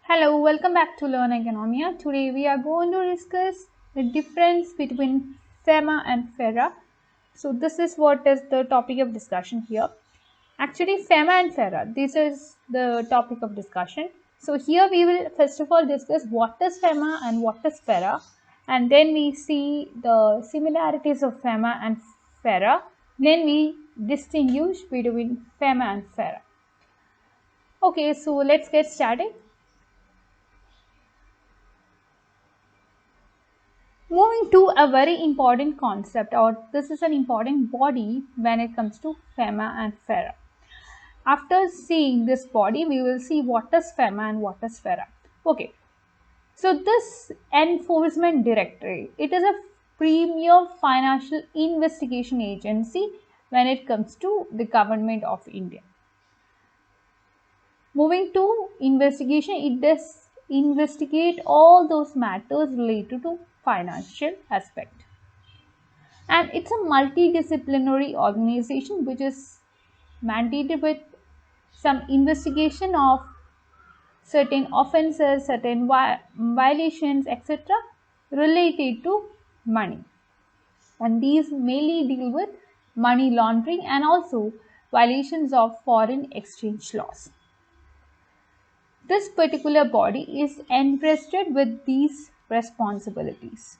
Hello, welcome back to Learn Oikonomia. Today we are going to discuss the difference between FEMA and FERA. So this is what is the topic of discussion here. Actually, FEMA and FERA, this is the topic of discussion. So here we will first of all discuss what is FEMA and what is FERA, and then we see the similarities of FEMA and FERA. Then we distinguish between FEMA and FERA. Okay, so let's get started. Moving to a very important concept, or this is an important body when it comes to FEMA and FERA. After seeing this body, we will see what is FEMA and what is FERA. Okay, so this Enforcement Directorate, it is a premier financial investigation agency when it comes to the government of India. Moving to investigation, it does investigate all those matters related to financial aspect. And it's a multidisciplinary organization which is mandated with some investigation of certain offenses, certain violations, etc. related to money. And these mainly deal with money laundering and also violations of foreign exchange laws. This particular body is entrusted with these responsibilities.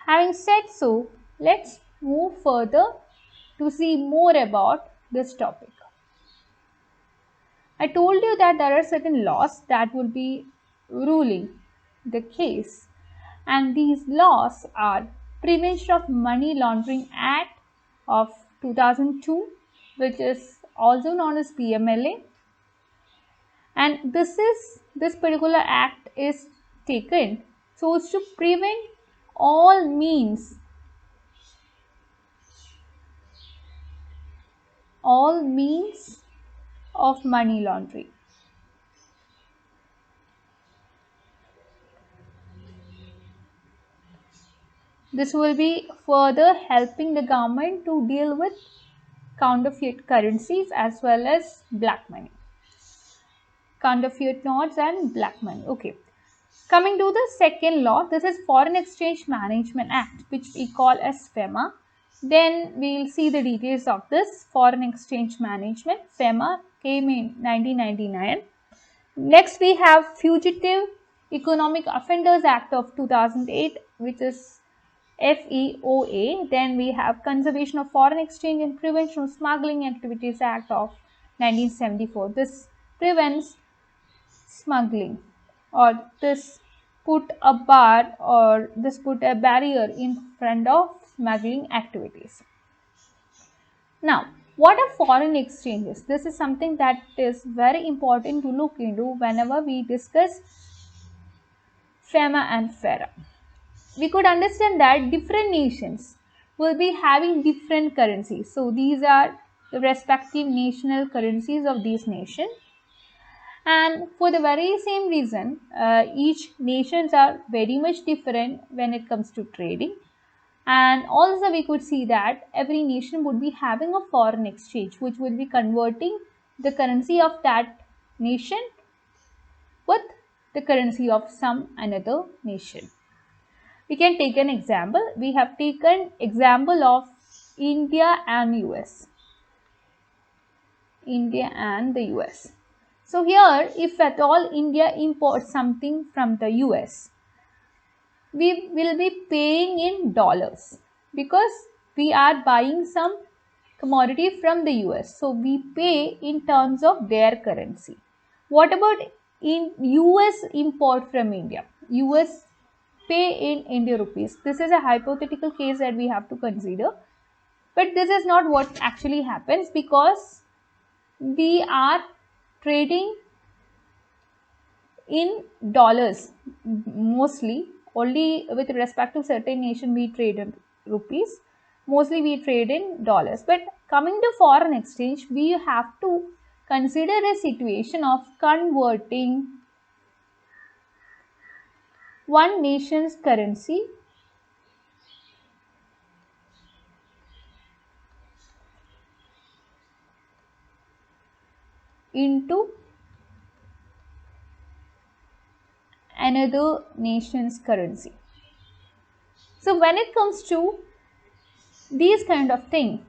Having said so, let's move further to see more about this topic. I told you that there are certain laws that will be ruling the case, and these laws are Prevention of Money Laundering Act of 2002, which is also known as PMLA, and this particular act is taken so as to prevent all means of money laundering. This will be further helping the government to deal with counterfeit currencies as well as black money. Counterfeit notes and black money. Okay. Coming to the second law, this is Foreign Exchange Management Act, which we call as FEMA. Then we will see the details of this Foreign Exchange Management. FEMA came in 1999. Next we have Fugitive Economic Offenders Act of 2008, which is FEOA. Then we have Conservation of Foreign Exchange and Prevention of Smuggling Activities Act of 1974. This prevents smuggling, or this put a bar, or this put a barrier in front of smuggling activities. Now, what are foreign exchanges? This is something that is very important to look into whenever we discuss FEMA and FERA. We could understand that different nations will be having different currencies. So these are the respective national currencies of these nations. And for the very same reason, each nations are very much different when it comes to trading. And also we could see that every nation would be having a foreign exchange, which will be converting the currency of that nation with the currency of some another nation. We can take an example. We have taken example of India and US. India and the US. So here, if at all India imports something from the US, we will be paying in dollars because we are buying some commodity from the US. So we pay in terms of their currency. What about in US import from India? US pay in India rupees. This is a hypothetical case that we have to consider. But this is not what actually happens, because we are trading in dollars mostly. Only with respect to certain nation we trade in rupees. Mostly we trade in dollars. But coming to foreign exchange, we have to consider a situation of converting one nation's currency into another nation's currency. So when it comes to these kind of things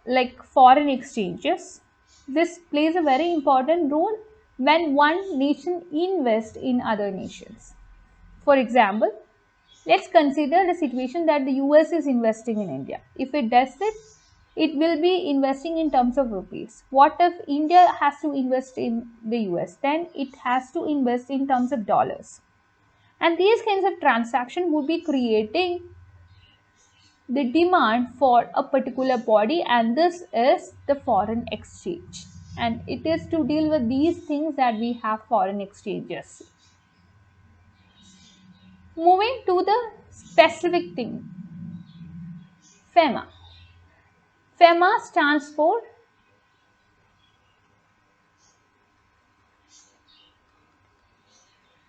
like foreign exchanges, this plays a very important role when one nation invests in other nations. For example, let's consider the situation that the US is investing in India. If it does it, it will be investing in terms of rupees. What if India has to invest in the US? Then it has to invest in terms of dollars. And these kinds of transactions would be creating the demand for a particular body, and this is the foreign exchange. And it is to deal with these things that we have foreign exchanges. Moving to the specific thing, FEMA. FEMA stands for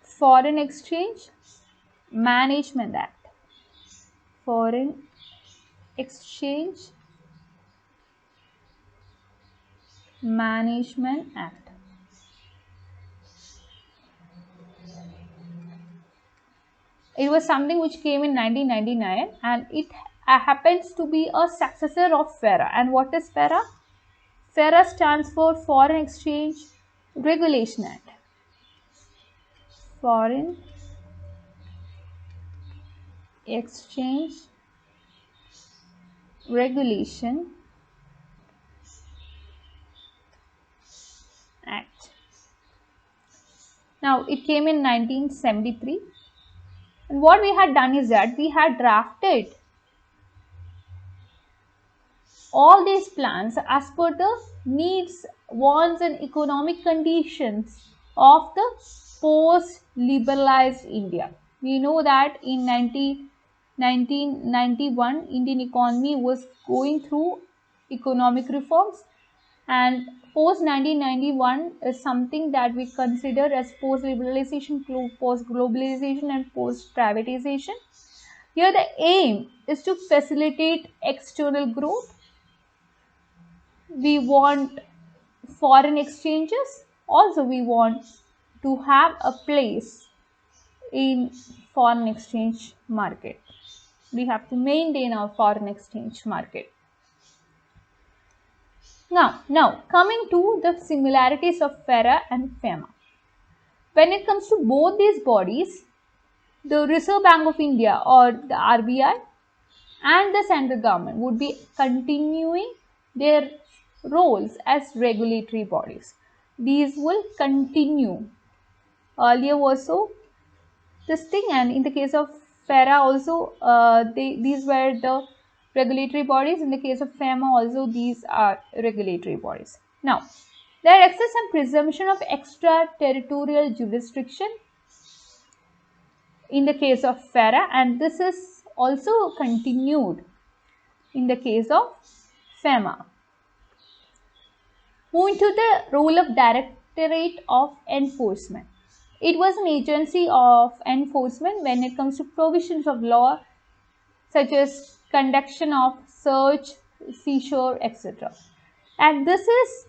Foreign Exchange Management Act. Foreign Exchange Management Act. It was something which came in 1999, and it happens to be a successor of FERA. And what is FERA? FERA stands for Foreign Exchange Regulation Act. Foreign Exchange Regulation Act. Now, it came in 1973. And what we had done is that we had drafted all these plans as per the needs, wants and economic conditions of the post-liberalized India. We know that in 1991, Indian economy was going through economic reforms, and post-1991 is something that we consider as post-liberalization, post-globalization and post-privatization. Here the aim is to facilitate external growth. We want foreign exchanges. Also, we want to have a place in foreign exchange market. We have to maintain our foreign exchange market. Now coming to the similarities of FERA and FEMA. When it comes to both these bodies, the Reserve Bank of India or the RBI and the central government would be continuing their roles as regulatory bodies. These will continue. Earlier also this thing, and in the case of FERA also, these were the regulatory bodies. In the case of FEMA also, these are regulatory bodies. Now, there exists some presumption of extraterritorial jurisdiction in the case of FERA, and this is also continued in the case of FEMA. Moving to the role of Directorate of Enforcement. It was an agency of enforcement when it comes to provisions of law such as conduction of search, seizure, etc. And this is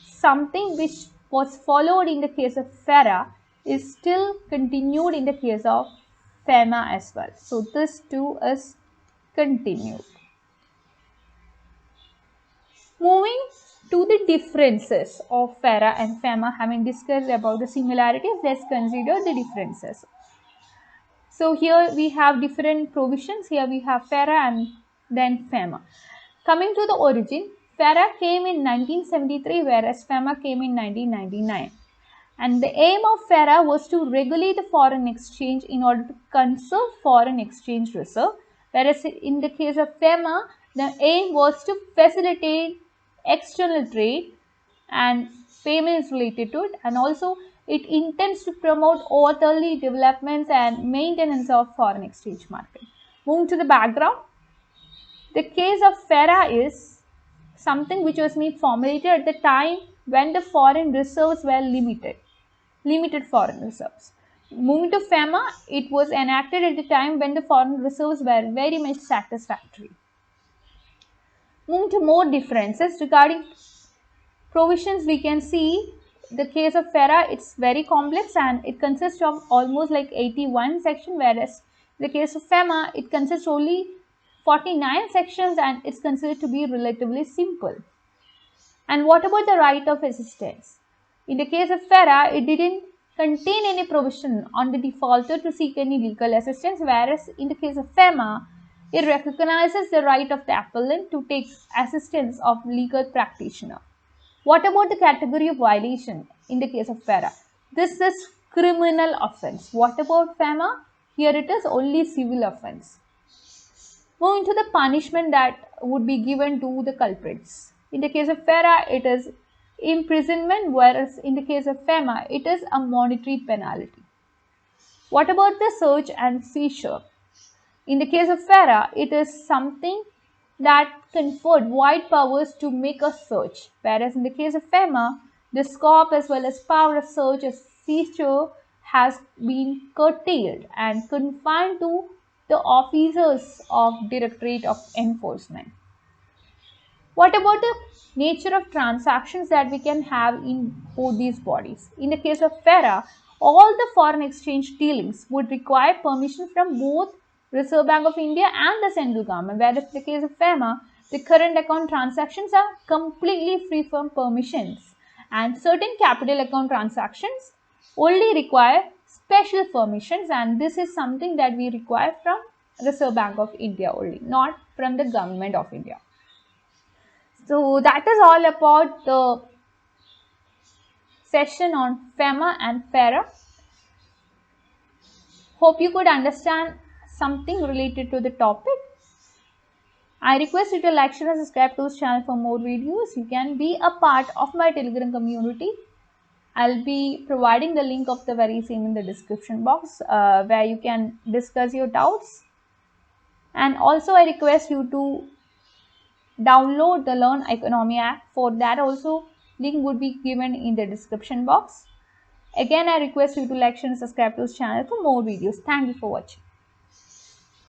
something which was followed in the case of FERA is still continued in the case of FEMA as well. So this too is continued. Moving to the differences of FERA and FEMA, having discussed about the similarities, let's consider the differences. So here we have different provisions. Here we have FERA and then FEMA. Coming to the origin, FERA came in 1973, whereas FEMA came in 1999. And the aim of FERA was to regulate the foreign exchange in order to conserve foreign exchange reserve, whereas in the case of FEMA, the aim was to facilitate external trade and payments related to it, and also it intends to promote orderly developments and maintenance of foreign exchange market. Moving to the background, the case of FERA is something which was formulated at the time when the foreign reserves were limited foreign reserves. Moving to FEMA, it was enacted at the time when the foreign reserves were very much satisfactory. Moving to more differences regarding provisions we can see. The case of FERA, it's very complex and it consists of almost like 81 sections, whereas the case of FEMA, it consists only 49 sections and it's considered to be relatively simple. And what about the right of assistance? In the case of FERA, it didn't contain any provision on the defaulter to seek any legal assistance, whereas in the case of FEMA, it recognizes the right of the appellant to take assistance of legal practitioner. What about the category of violation in the case of FERA? This is criminal offense. What about FEMA? Here it is only civil offense. Moving to the punishment that would be given to the culprits. In the case of FERA, it is imprisonment, whereas in the case of FEMA, it is a monetary penalty. What about the search and seizure? In the case of FERA, it is something that conferred wide powers to make a search, whereas in the case of FEMA, the scope as well as power of search and seizure has been curtailed and confined to the officers of Directorate of Enforcement. What about the nature of transactions that we can have in both these bodies? In the case of FERA, all the foreign exchange dealings would require permission from both Reserve Bank of India and the central government, whereas in the case of FEMA, the current account transactions are completely free from permissions, and certain capital account transactions only require special permissions, and this is something that we require from Reserve Bank of India only, not from the Government of India. So that is all about the session on FEMA and FERA. Hope you could understand something related to the topic. I request you to like, share and subscribe to this channel for more videos. You can be a part of my Telegram community. I'll be providing the link of the very same in the description box where you can discuss your doubts. And also I request you to download the Learn Oikonomia app. For that also link would be given in the description box. Again, I request you to like, share and subscribe to this channel for more videos. Thank you for watching.